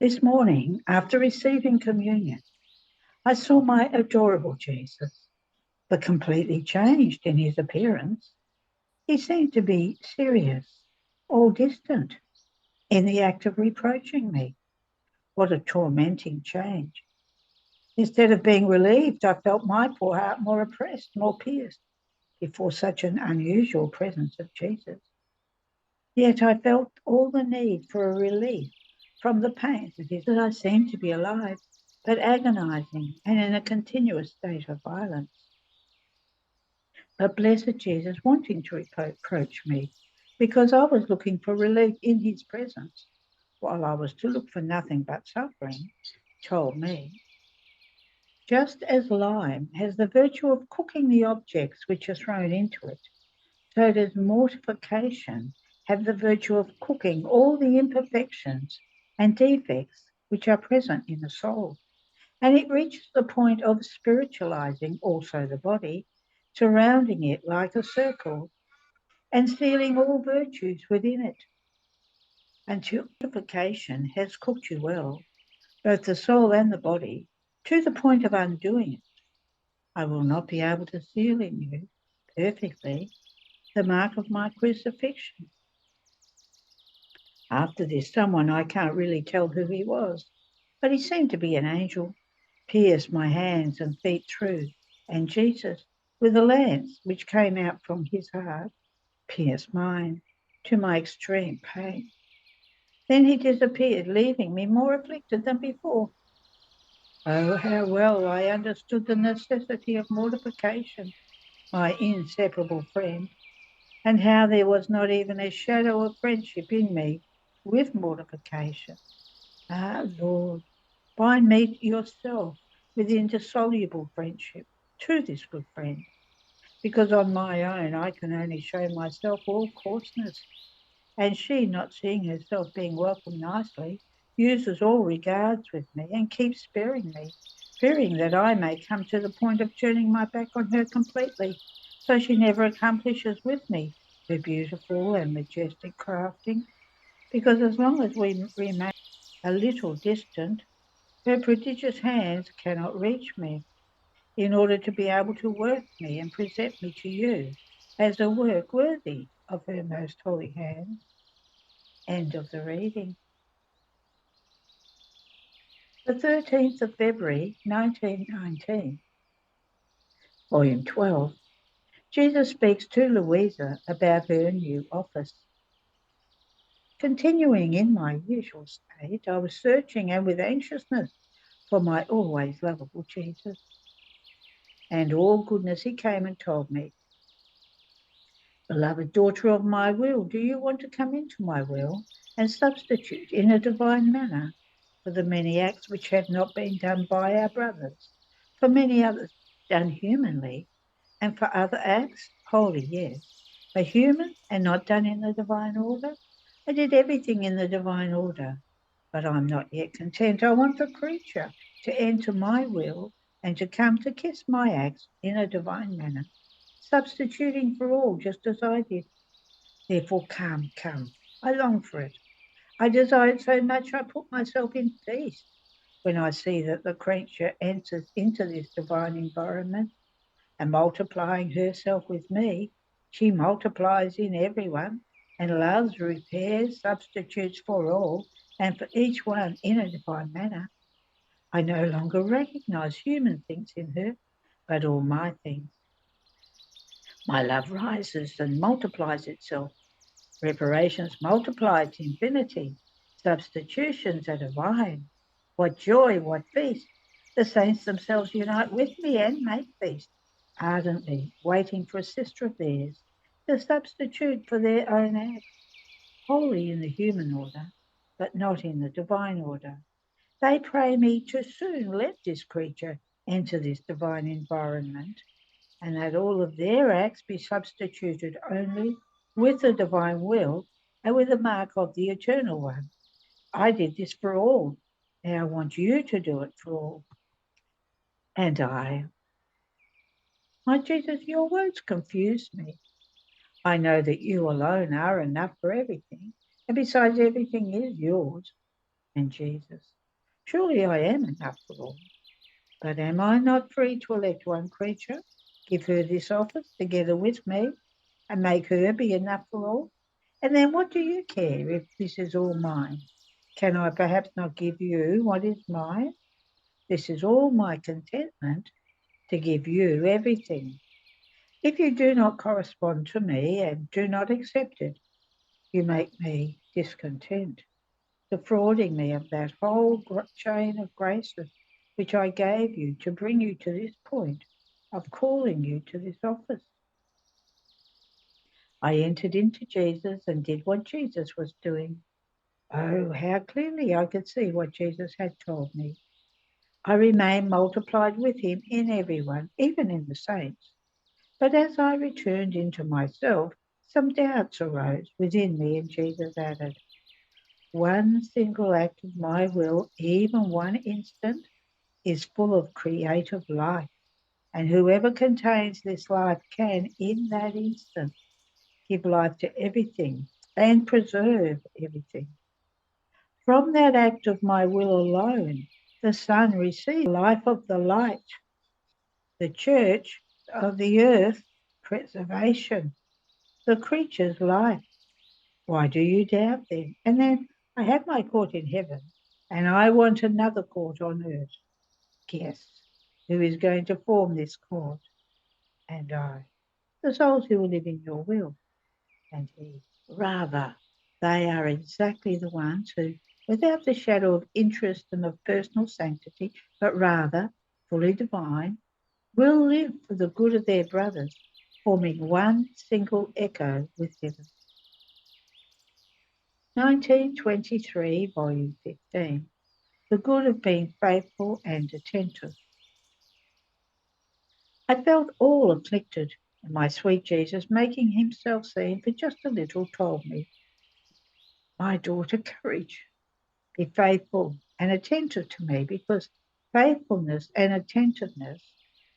This morning, after receiving communion, I saw my adorable Jesus, but completely changed in his appearance. He seemed to be serious, or distant, in the act of reproaching me. What a tormenting change. Instead of being relieved, I felt my poor heart more oppressed, more pierced before such an unusual presence of Jesus. Yet I felt all the need for a relief from the pains of his that I seemed to be alive, but agonizing and in a continuous state of violence. But blessed Jesus, wanting to reproach me, because I was looking for relief in his presence, while I was to look for nothing but suffering, told me, just as lime has the virtue of cooking the objects which are thrown into it, so does mortification have the virtue of cooking all the imperfections and defects which are present in the soul. And it reaches the point of spiritualizing also the body, surrounding it like a circle and sealing all virtues within it, until mortification has cooked you well, both the soul and the body, to the point of undoing it. I will not be able to seal in you perfectly the mark of my crucifixion. After this, someone, I can't really tell who he was, but he seemed to be an angel, pierced my hands and feet through, and Jesus, with a lance which came out from his heart, pierced mine, to my extreme pain. Then he disappeared, leaving me more afflicted than before. Oh, how well I understood the necessity of mortification, my inseparable friend, and how there was not even a shadow of friendship in me with mortification. Ah, Lord, bind me yourself with indissoluble friendship to this good friend, because on my own I can only show myself all coarseness, and she, not seeing herself being welcomed nicely, uses all regards with me and keeps sparing me, fearing that I may come to the point of turning my back on her completely, so she never accomplishes with me her beautiful and majestic crafting, because as long as we remain a little distant, her prodigious hands cannot reach me, in order to be able to work me and present me to you as a work worthy of her most holy hands. End of the reading. The 13th of February, 1919, Volume 12. Jesus speaks to Luisa about her new office. Continuing in my usual state, I was searching and with anxiousness for my always lovable Jesus. And all goodness he came and told me, beloved daughter of my will, do you want to come into my will and substitute in a divine manner for the many acts which have not been done by our brothers, for many others done humanly, and for other acts, holy, yes, but human and not done in the divine order? I did everything in the divine order, but I'm not yet content. I want the creature to enter my will and to come to kiss my acts in a divine manner, substituting for all just as I did. Therefore, come, come. I long for it. I desire it so much I put myself in feast when I see that the creature enters into this divine environment, and multiplying herself with me, she multiplies in everyone, and loves, repairs, substitutes for all, and for each one in a divine manner. I no longer recognize human things in her, but all my things. My love rises and multiplies itself. Reparations multiply to infinity. Substitutions are divine. What joy, what feast! The saints themselves unite with me and make feast, ardently waiting for a sister of theirs to substitute for their own acts, wholly in the human order, but not in the divine order. They pray me to soon let this creature enter this divine environment, and that all of their acts be substituted only with the divine will and with the mark of the eternal one. I did this for all. Now I want you to do it for all. And my Jesus, your words confuse me. I know that you alone are enough for everything, and besides, everything is yours. And Jesus, Surely I am enough for all. But am I not free to elect one creature, give her this office together with me, and make her be enough for all? And then what do you care if this is all mine? Can I perhaps not give you what is mine? This is all my contentment, to give you everything. If you do not correspond to me and do not accept it, you make me discontent, defrauding me of that whole chain of graces which I gave you to bring you to this point of calling you to this office. I entered into Jesus and did what Jesus was doing. Oh, how clearly I could see what Jesus had told me. I remained multiplied with him in everyone, even in the saints. But as I returned into myself, some doubts arose within me, and Jesus added, one single act of my will, even one instant, is full of creative life, and whoever contains this life can, in that instant, give life to everything and preserve everything. From that act of my will alone, the Son receives the life of the light, the church of the earth, preservation, the creature's life. Why do you doubt then? And then I have my court in heaven, and I want another court on earth. Guess who is going to form this court? And I, the souls who will live in your will. And he, rather, they are exactly the ones who, without the shadow of interest and of personal sanctity, but rather fully divine, will live for the good of their brothers, forming one single echo with heaven. 1923, Volume 15. The Good of Being Faithful and Attentive. I felt all afflicted, and my sweet Jesus, making himself seen for just a little, told me, my daughter, courage, be faithful and attentive to me, because faithfulness and attentiveness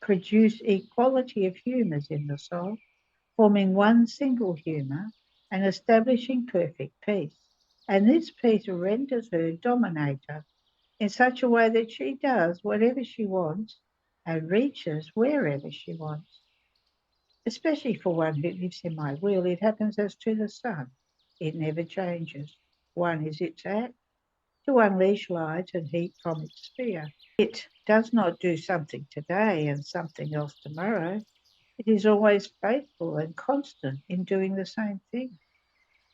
produce equality of humours in the soul, forming one single humour and establishing perfect peace. And this peace renders her dominator in such a way that she does whatever she wants and reaches wherever she wants. Especially for one who lives in my will, it happens as to the sun. It never changes. One is its act, to unleash light and heat from its sphere. It does not do something today and something else tomorrow. It is always faithful and constant in doing the same thing.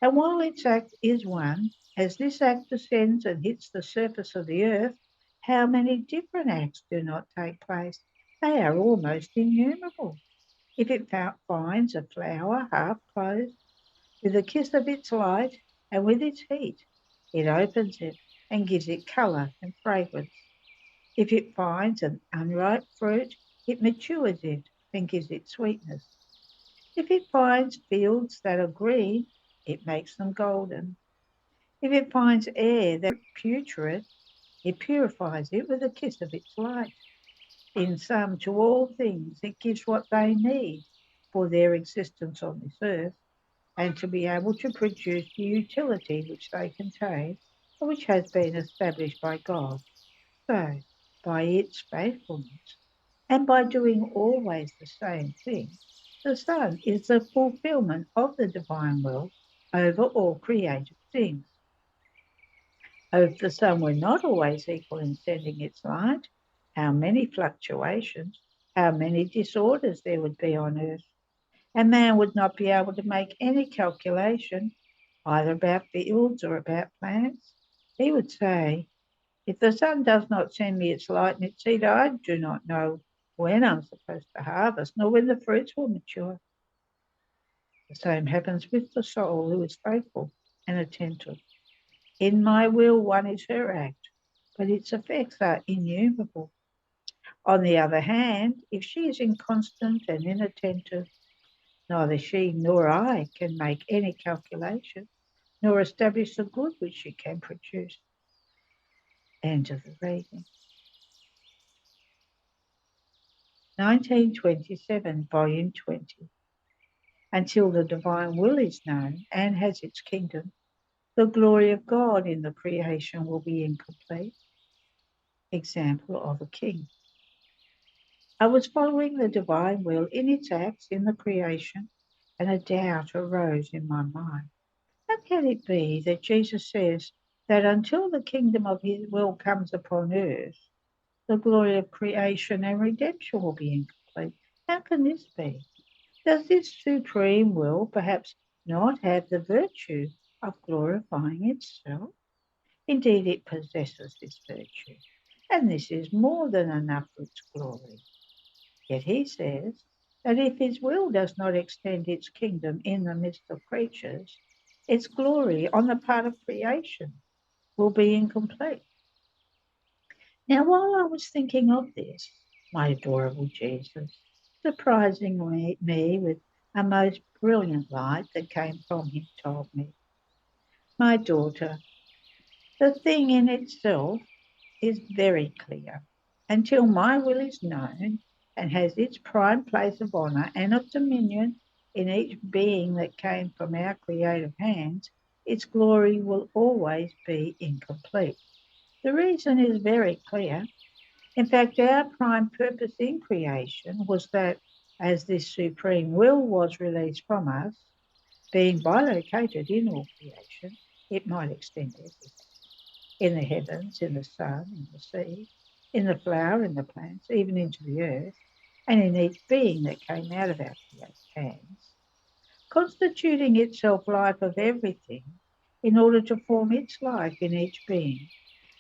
And while its act is one, as this act descends and hits the surface of the earth, how many different acts do not take place? They are almost innumerable. If it finds a flower half closed, with a kiss of its light and with its heat, it opens it and gives it colour and fragrance. If it finds an unripe fruit, it matures it and gives it sweetness. If it finds fields that are green, it makes them golden. If it finds air that is putrid, it purifies it with a kiss of its light. In sum, to all things it gives what they need for their existence on this earth, and to be able to produce the utility which they contain, and which has been established by God. So, by its faithfulness, and by doing always the same thing, the Son is the fulfillment of the divine will over all created things. Oh, if the sun were not always equal in sending its light, how many fluctuations, how many disorders there would be on earth, and man would not be able to make any calculation either about fields or about plants. He would say, if the sun does not send me its light and its heat, I do not know when I'm supposed to harvest, nor when the fruits will mature. The same happens with the soul who is faithful and attentive. In my will, one is her act, but its effects are innumerable. On the other hand, if she is inconstant and inattentive, neither she nor I can make any calculation, nor establish the good which she can produce. End of the reading. 1927, Volume 20. Until the divine will is known and has its kingdom, the glory of God in the creation will be incomplete. example of a king. I was following the divine will in its acts in the creation, and a doubt arose in my mind. How can it be that Jesus says that until the kingdom of his will comes upon earth, the glory of creation and redemption will be incomplete? How can this be? Does this supreme will perhaps not have the virtue of glorifying itself? Indeed, it possesses this virtue, and this is more than enough for its glory. Yet he says that if his will does not extend its kingdom in the midst of creatures, its glory on the part of creation will be incomplete. Now, while I was thinking of this, my adorable Jesus, surprising me with a most brilliant light that came from him, told me, my daughter, the thing in itself is very clear. Until my will is known and has its prime place of honour and of dominion in each being that came from our creative hands, its glory will always be incomplete. The reason is very clear. In fact, our prime purpose in creation was that as this supreme will was released from us, being bilocated in all creation, it might extend everywhere in the heavens, in the sun, in the sea, in the flower, in the plants, even into the earth, and in each being that came out of our creative hands, constituting itself life of everything in order to form its life in each being,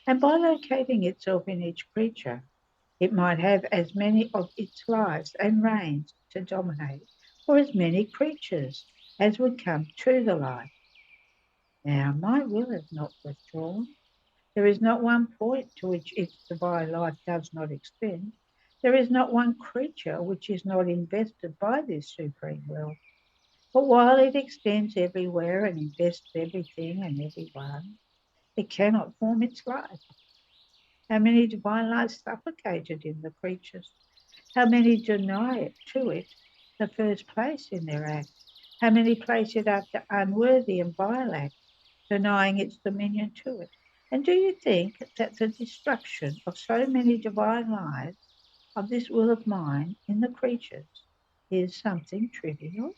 and by locating itself in each creature, it might have as many of its lives and reigns to dominate, or as many creatures as would come to the light. Now, my will is not withdrawn. There is not one point to which its divine life does not extend. There is not one creature which is not invested by this supreme will. But while it extends everywhere and invests everything and everyone, it cannot form its life. How many divine lives suffocated in the creatures? How many deny it to it the first place in their acts? How many place it after unworthy and vile acts, denying its dominion to it? And do you think that the destruction of so many divine lives of this will of mine in the creatures is something trivial?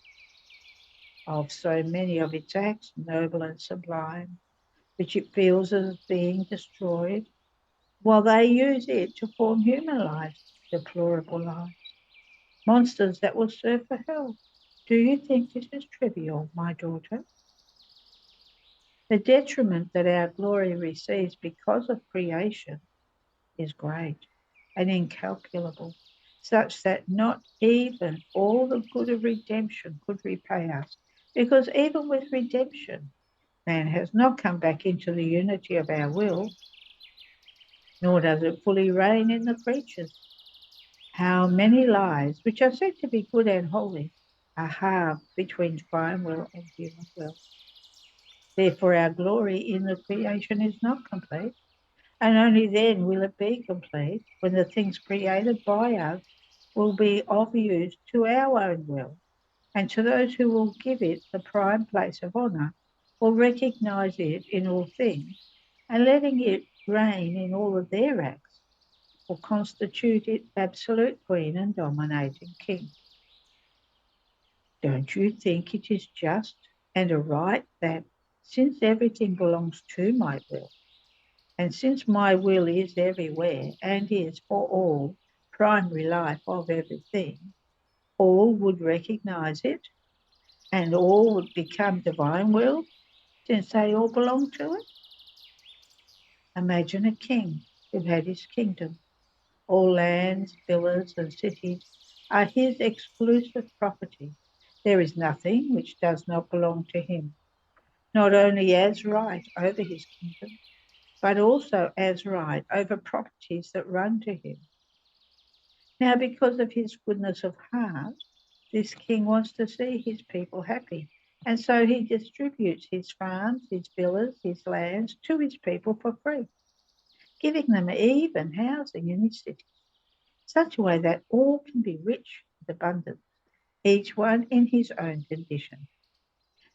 Of so many of its acts, noble and sublime, which it feels as being destroyed, while they use it to form human lives, deplorable lives, monsters that will serve for hell. Do you think this is trivial, my daughter? The detriment that our glory receives because of creation is great and incalculable, such that not even all the good of redemption could repay us, because even with redemption, man has not come back into the unity of our will, nor does it fully reign in the creatures. How many lives, which are said to be good and holy, are halved between divine will and human will. Therefore, our glory in the creation is not complete, and only then will it be complete when the things created by us will be of use to our own will, and to those who will give it the prime place of honour, will recognise it in all things, and letting it reign in all of their acts, will constitute it absolute queen and dominating king. Don't you think it is just and a right that, since everything belongs to my will, and since my will is everywhere and is for all primary life of everything, all would recognize it and all would become divine will since they all belong to it? Imagine a king who had his kingdom. All lands, villas, and cities are his exclusive property. There is nothing which does not belong to him, not only as right over his kingdom, but also as right over properties that run to him. Now, because of his goodness of heart, this king wants to see his people happy. And so he distributes his farms, his villas, his lands to his people for free, giving them even housing in his cities, such a way that all can be rich with abundance, each one in his own condition.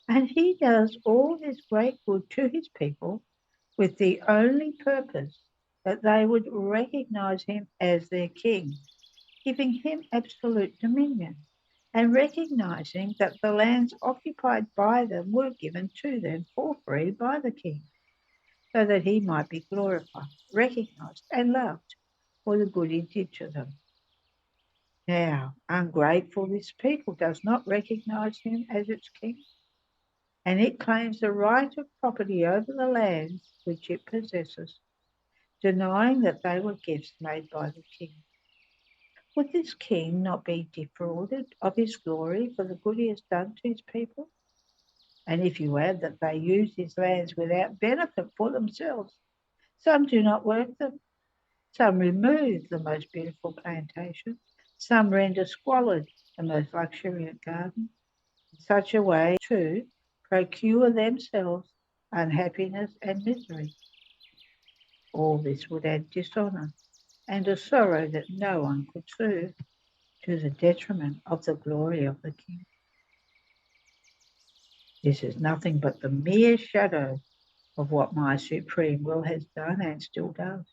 And he does all this great good to his people with the only purpose that they would recognize him as their king, giving him absolute dominion, and recognizing that the lands occupied by them were given to them for free by the king, so that he might be glorified, recognized, and loved for the good he did to them. Now, ungrateful, this people does not recognize him as its king, and it claims the right of property over the lands which it possesses, denying that they were gifts made by the king. Would this king not be defrauded of his glory for the good he has done to his people? And if you add that they use his lands without benefit for themselves, some do not work them, some remove the most beautiful plantations, some render squalid the most luxuriant gardens, in such a way to procure themselves unhappiness and misery. All this would add dishonour and a sorrow that no one could soothe, to the detriment of the glory of the king. This is nothing but the mere shadow of what my supreme will has done and still does.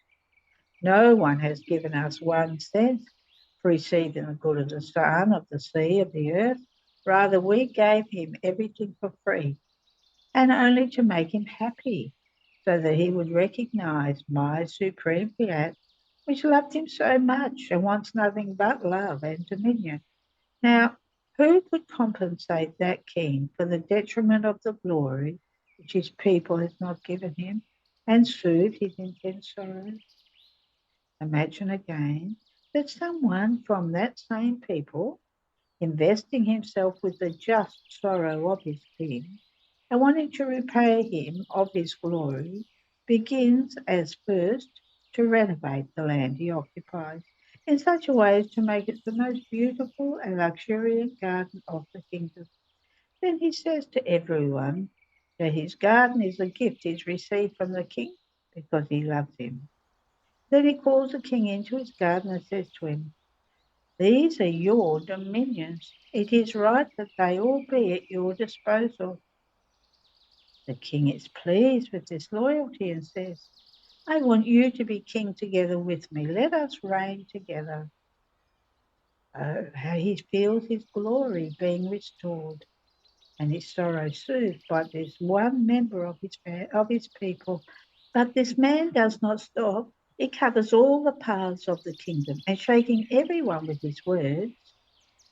No one has given us 1 cent for receiving the good of the sun, of the sea, of the earth. Rather, we gave him everything for free, and only to make him happy, so that he would recognize my supreme fiat, which loved him so much and wants nothing but love and dominion. Now, who could compensate that king for the detriment of the glory which his people has not given him, and soothe his intense sorrow? Imagine again that someone from that same people, investing himself with the just sorrow of his king, and wanting to repay him of his glory, begins as first to renovate the land he occupies in such a way as to make it the most beautiful and luxuriant garden of the kingdom. Then he says to everyone that his garden is a gift he's received from the king because he loves him. Then he calls the king into his garden and says to him, "These are your dominions. It is right that they all be at your disposal." The king is pleased with this loyalty and says, "I want you to be king together with me. Let us reign together." Oh, how he feels his glory being restored and his sorrow soothed by this one member of his people. But this man does not stop. He covers all the paths of the kingdom, and shaking everyone with his words,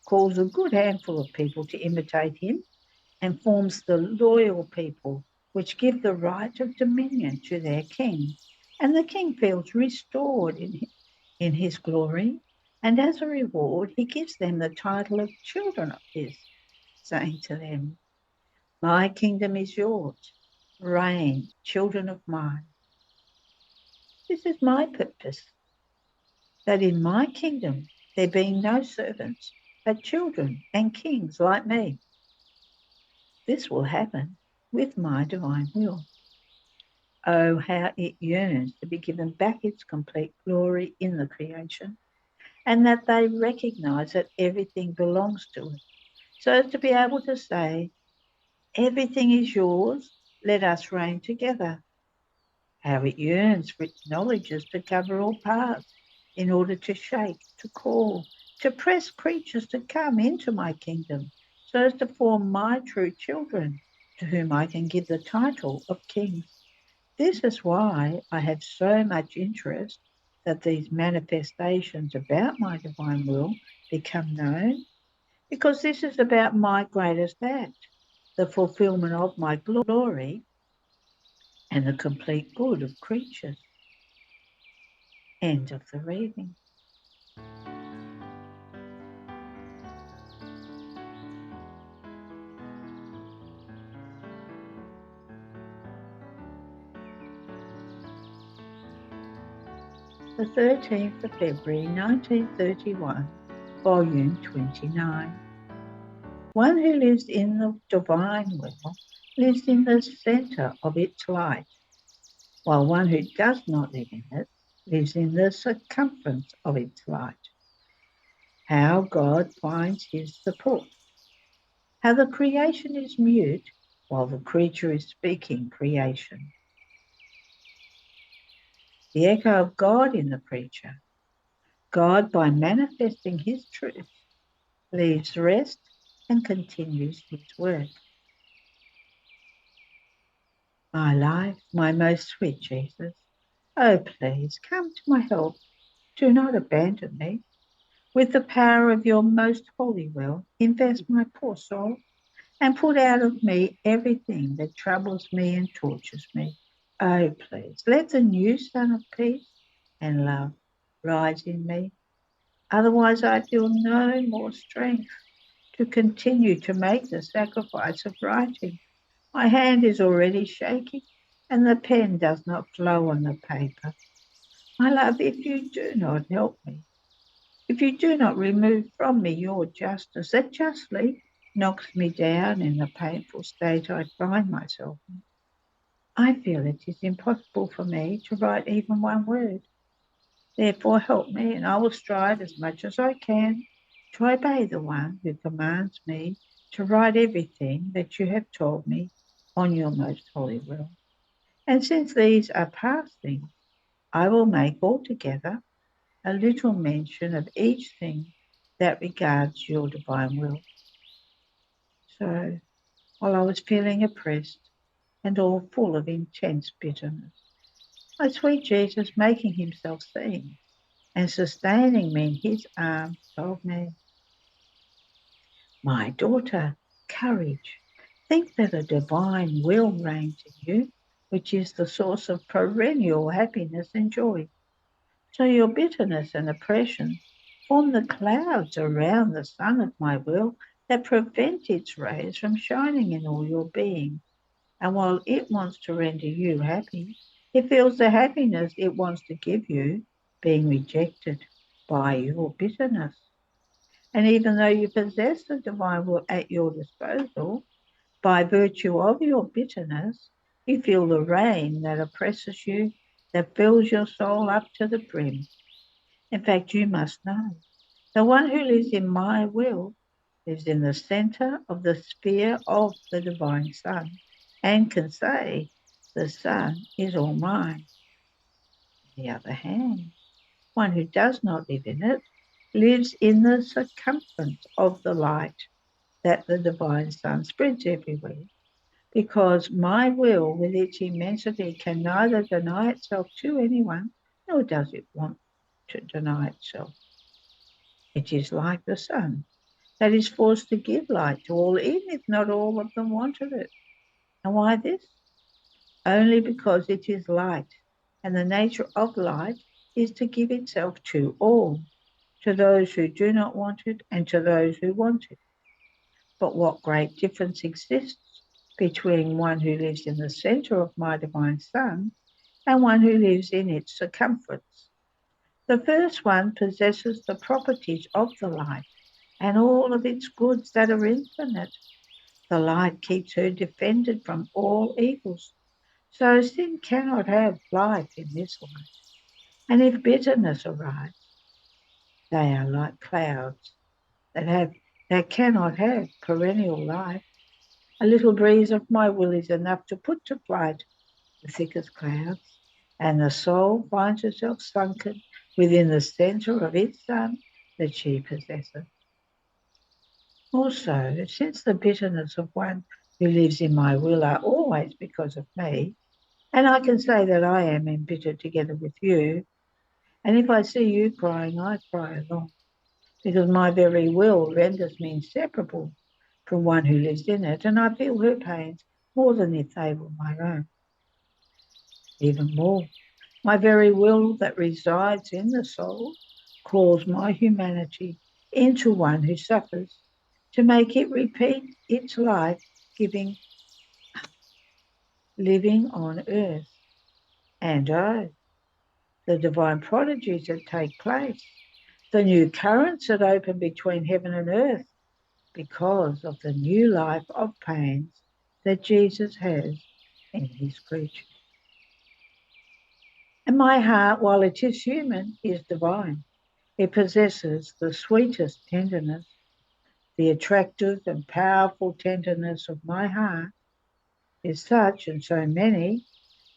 calls a good handful of people to imitate him, and forms the loyal people, which give the right of dominion to their king. And the king feels restored in his glory, and as a reward, he gives them the title of children of his, saying to them, "My kingdom is yours. Reign, children of mine." This is my purpose, that in my kingdom there be no servants, but children and kings like me. This will happen with my divine will. Oh, how it yearns to be given back its complete glory in the creation, and that they recognize that everything belongs to it, so as to be able to say, "Everything is yours, let us reign together." How it yearns for its knowledges to cover all paths, in order to shake, to call, to press creatures to come into my kingdom, so as to form my true children, to whom I can give the title of kings. This is why I have so much interest that these manifestations about my divine will become known, because this is about my greatest act, the fulfillment of my glory and the complete good of creatures. End of the reading. The 13th of February 1931, Volume 29. One who lives in the divine will lives in the centre of its light, while one who does not live in it lives in the circumference of its light. How God finds his support. How the creation is mute while the creature is speaking creation. the echo of God in the preacher. God, by manifesting his truth, leaves rest and continues his work. My life, my most sweet Jesus, oh please come to my help. Do not abandon me. With the power of your most holy will, invest my poor soul and put out of me everything that troubles me and tortures me. Oh, please, let the new sun of peace and love rise in me. Otherwise, I feel no more strength to continue to make the sacrifice of writing. My hand is already shaking, and the pen does not flow on the paper. My love, if you do not help me, if you do not remove from me your justice that justly knocks me down in the painful state I find myself in, I feel it is impossible for me to write even one word. Therefore help me, and I will strive as much as I can to obey the one who commands me to write everything that you have told me on your most holy will. And since these are past things, I will make altogether a little mention of each thing that regards your divine will. So, while I was feeling oppressed and all full of intense bitterness, my sweet Jesus, making himself seen and sustaining me in his arms, told me, my daughter, courage. Think that a divine will reigns in you, which is the source of perennial happiness and joy. So your bitterness and oppression form the clouds around the sun of my will that prevent its rays from shining in all your being. And while it wants to render you happy, it feels the happiness it wants to give you being rejected by your bitterness. And even though you possess the divine will at your disposal, by virtue of your bitterness, you feel the rain that oppresses you, that fills your soul up to the brim. In fact, you must know the one who lives in my will lives in the center of the sphere of the divine sun and can say, the sun is all mine. On the other hand, one who does not live in it lives in the circumference of the light that the divine sun spreads everywhere, because my will with its immensity can neither deny itself to anyone, nor does it want to deny itself. It is like the sun that is forced to give light to all, even if not all of them wanted it. And why this? Only because it is light, and the nature of light is to give itself to all, to those who do not want it and to those who want it. But what great difference exists between one who lives in the center of my divine sun and one who lives in its circumference. The first one possesses the properties of the light and all of its goods that are infinite. The light keeps her defended from all evils. So sin cannot have life in this light. And if bitterness arises, they are like clouds that cannot have perennial life. A little breeze of my will is enough to put to flight the thickest clouds, and the soul finds herself sunken within the center of its sun that she possesses. Also, since the bitterness of one who lives in my will are always because of me, and I can say that I am embittered together with you, and if I see you crying, I cry along, because my very will renders me inseparable from one who lives in it, and I feel her pains more than if they were my own. Even more, my very will that resides in the soul calls my humanity into one who suffers to make it repeat its life giving, living on earth. And oh, the divine prodigies that take place, the new currents that open between heaven and earth because of the new life of pains that Jesus has in his creatures. And my heart, while it is human, is divine. It possesses the sweetest tenderness, the attractive and powerful tenderness of my heart is such, and so many,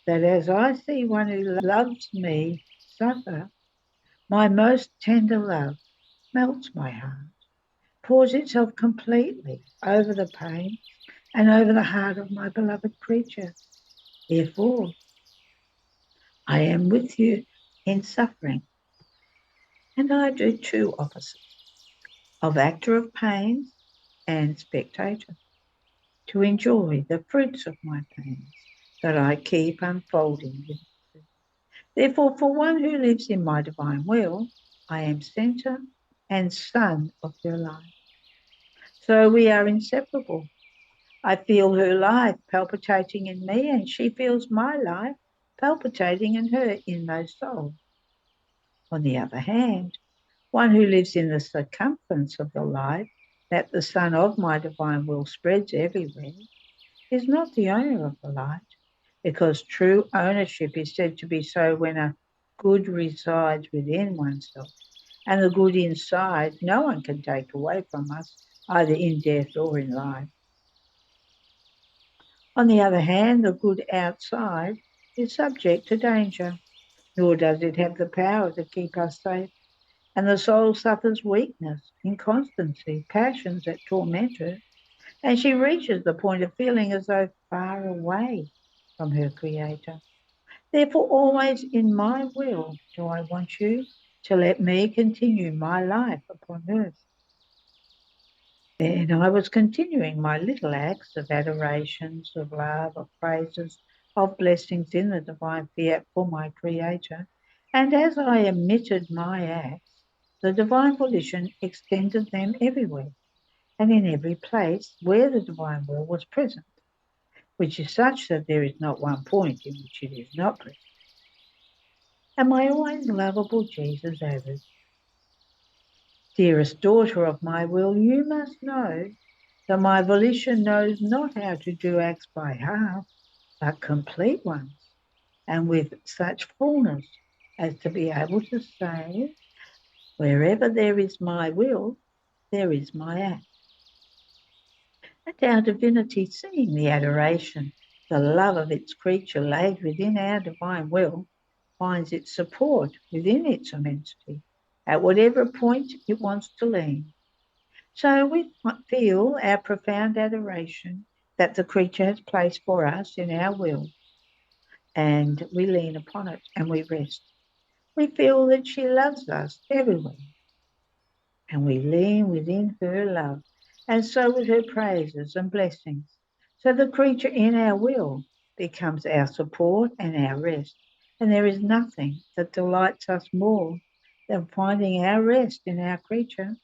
that as I see one who loves me suffer, my most tender love melts my heart, pours itself completely over the pain and over the heart of my beloved creature. Therefore, I am with you in suffering, and I do two opposites of actor of pains and spectator, to enjoy the fruits of my pains that I keep unfolding. Therefore, for one who lives in my divine will, I am centre and sun of her life. So we are inseparable. I feel her life palpitating in me, and she feels my life palpitating in her inmost soul. On the other hand, one who lives in the circumference of the light that the sun of my divine will spreads everywhere is not the owner of the light, because true ownership is said to be so when a good resides within oneself, and the good inside no one can take away from us, either in death or in life. On the other hand, the good outside is subject to danger, nor does it have the power to keep us safe, and the soul suffers weakness, inconstancy, passions that torment her, and she reaches the point of feeling as though far away from her Creator. Therefore, always in my will do I want you to let me continue my life upon earth. Then I was continuing my little acts of adorations, of love, of praises, of blessings in the divine fiat for my Creator. And as I emitted my acts, the divine volition extended them everywhere and in every place where the divine will was present, which is such that there is not one point in which it is not present. And my always lovable Jesus added, "Dearest daughter of my will, you must know that my volition knows not how to do acts by half, but complete ones, and with such fullness as to be able to say, wherever there is my will, there is my act." And our divinity, seeing the adoration, the love of its creature laid within our divine will, finds its support within its immensity, at whatever point it wants to lean. So we feel our profound adoration that the creature has placed for us in our will, and we lean upon it and we rest. We feel that she loves us everywhere, and we lean within her love, and so with her praises and blessings. So the creature in our will becomes our support and our rest, and there is nothing that delights us more than finding our rest in our creature,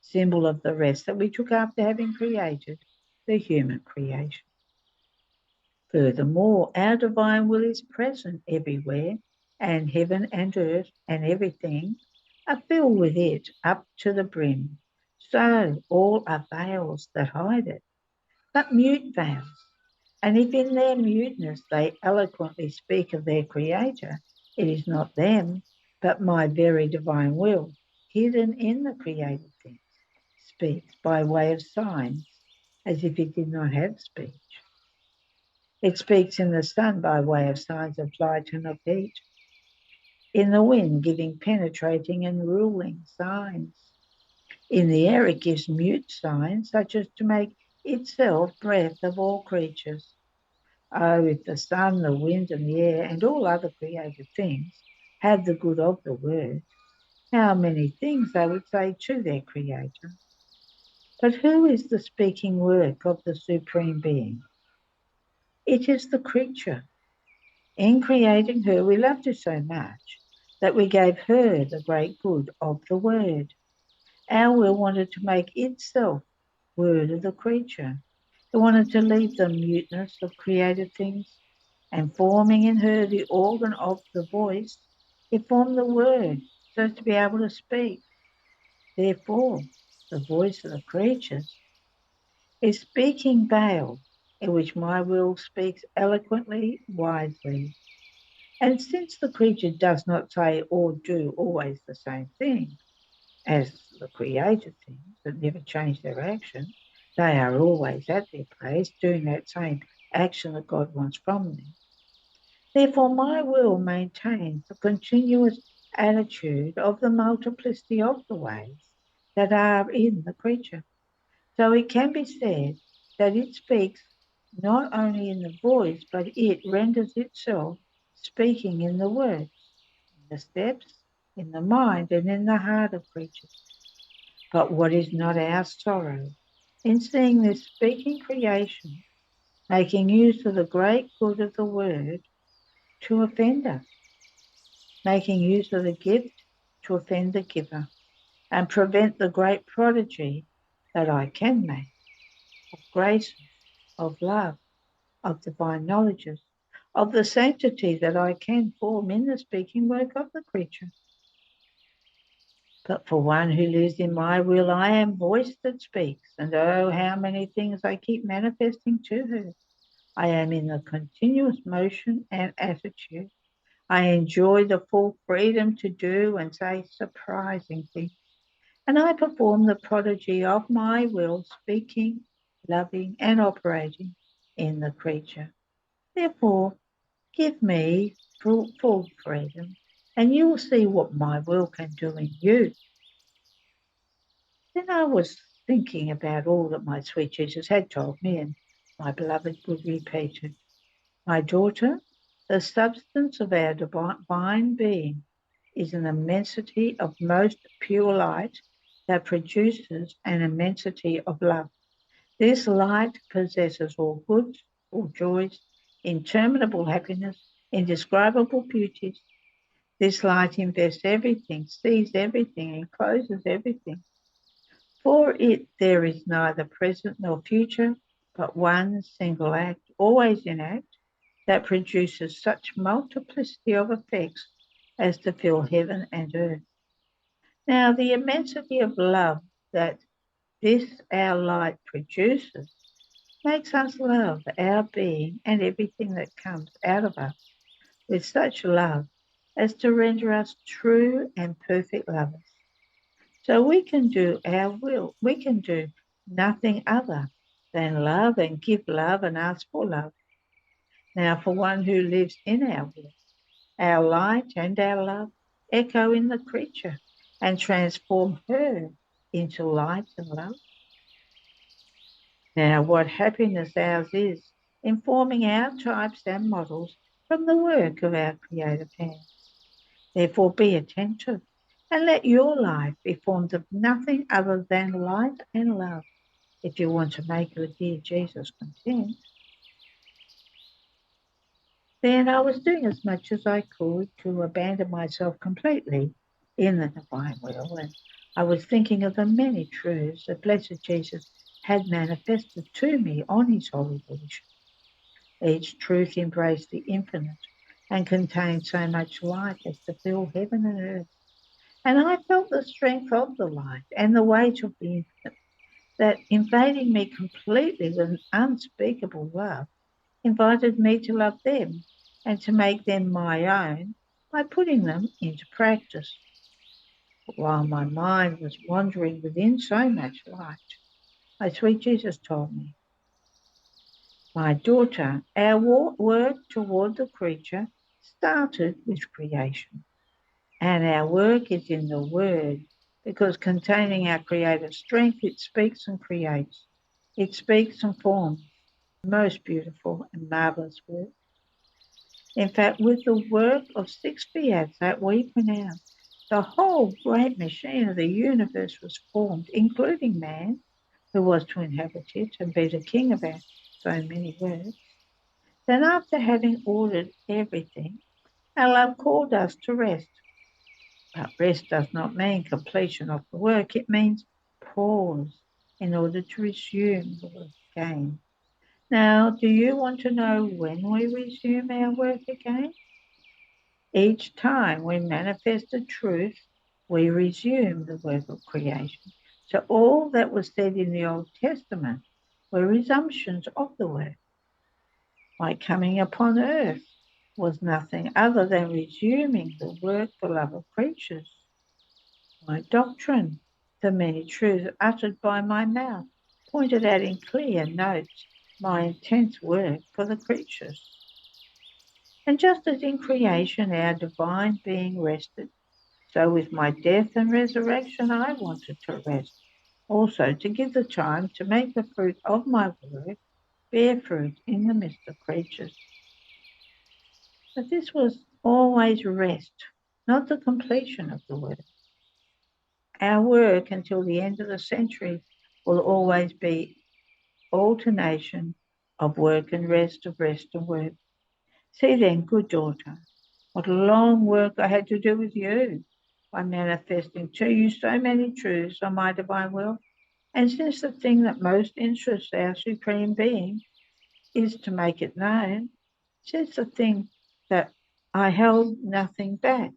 symbol of the rest that we took after having created the human creation. Furthermore, our divine will is present everywhere, and heaven and earth and everything are filled with it up to the brim. So all are veils that hide it, but mute veils. And if in their muteness they eloquently speak of their Creator, it is not them, but my very divine will, hidden in the created things, speaks by way of signs, as if it did not have speech. It speaks in the sun by way of signs of light and of heat, in the wind giving penetrating and ruling signs. In the air it gives mute signs, such as to make itself breath of all creatures. Oh, if the sun, the wind, and the air, and all other created things had the good of the word, how many things they would say to their Creator. But who is the speaking work of the Supreme Being? It is the creature. In creating her, we loved her so much that we gave her the great good of the word. Our will wanted to make itself word of the creature. It wanted to leave the muteness of created things, and forming in her the organ of the voice, it formed the word so as to be able to speak. Therefore, the voice of the creatures is speaking veil, in which my will speaks eloquently, wisely. And since the creature does not say or do always the same thing as the created things that never change their action, they are always at their place doing that same action that God wants from them. Therefore, my will maintains the continuous attitude of the multiplicity of the ways that are in the creature. So it can be said that it speaks not only in the voice, but it renders itself speaking in the words, in the steps, in the mind, and in the heart of creatures. But what is not our sorrow in seeing this speaking creation making use of the great good of the word to offend us, making use of the gift to offend the giver, and prevent the great prodigy that I can make of graces, of love, of divine knowledges, of the sanctity that I can form in the speaking work of the creature. But for one who lives in my will, I am voice that speaks, and oh, how many things I keep manifesting to her. I am in the continuous motion and attitude. I enjoy the full freedom to do and say surprising things. And I perform the prodigy of my will, speaking, loving, and operating in the creature. Therefore, give me full freedom, and you will see what my will can do in you. Then I was thinking about all that my sweet Jesus had told me, and my beloved would repeat it. My daughter, the substance of our divine being is an immensity of most pure light that produces an immensity of love. This light possesses all goods, all joys, interminable happiness, indescribable beauties. This light invests everything, sees everything, encloses everything. For it there is neither present nor future, but one single act, always in act, that produces such multiplicity of effects as to fill heaven and earth. Now, the immensity of love that this our light produces makes us love our being and everything that comes out of us with such love as to render us true and perfect lovers. So we can do our will. We can do nothing other than love and give love and ask for love. Now, for one who lives in our will, our light and our love echo in the creature and transform her into light and love. Now, what happiness ours is in forming our types and models from the work of our creative hands. Therefore, be attentive and let your life be formed of nothing other than light and love if you want to make your dear Jesus content. Then I was doing as much as I could to abandon myself completely in the divine will, and I was thinking of the many truths that blessed Jesus had manifested to me on his holy volition. Each truth embraced the infinite and contained so much light as to fill heaven and earth. And I felt the strength of the light and the weight of the infinite that invading me completely with an unspeakable love invited me to love them and to make them my own by putting them into practice. But while my mind was wandering within so much light, my sweet Jesus told me, my daughter, our work toward the creature started with creation, and our work is in the Word because containing our creative strength, it speaks and creates. It speaks and forms most beautiful and marvelous work. In fact, with the work of 6 fiats that we pronounce, the whole great machine of the universe was formed, including man, who was to inhabit it and be the king of our so many words. Then, after having ordered everything, our love called us to rest. But rest does not mean completion of the work, it means pause in order to resume the work again. Now, do you want to know when we resume our work again? Each time we manifest a truth, we resume the work of creation. So all that was said in the Old Testament were resumptions of the work. My coming upon earth was nothing other than resuming the work for love of creatures. My doctrine, the many truths uttered by my mouth, pointed out in clear notes my intense work for the creatures. And just as in creation our divine being rested, so with my death and resurrection I wanted to rest, also to give the time to make the fruit of my work bear fruit in the midst of creatures. But this was always rest, not the completion of the work. Our work until the end of the century will always be alternation of work and rest, of rest and work. See then, good daughter, what long work I had to do with you by manifesting to you so many truths on my divine will. And since the thing that most interests our Supreme Being is to make it known, since the thing that I held nothing back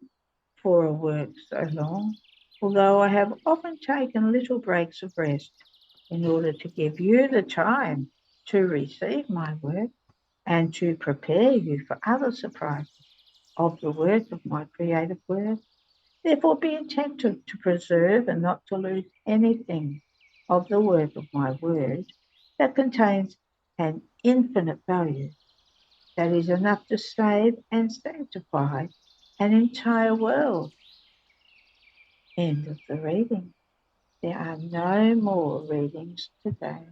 for a work so long, although I have often taken little breaks of rest in order to give you the time to receive my work and to prepare you for other surprises of the work of my creative word. Therefore, be attentive to preserve and not to lose anything of the work of my word that contains an infinite value that is enough to save and sanctify an entire world. End of the reading. There are no more readings today.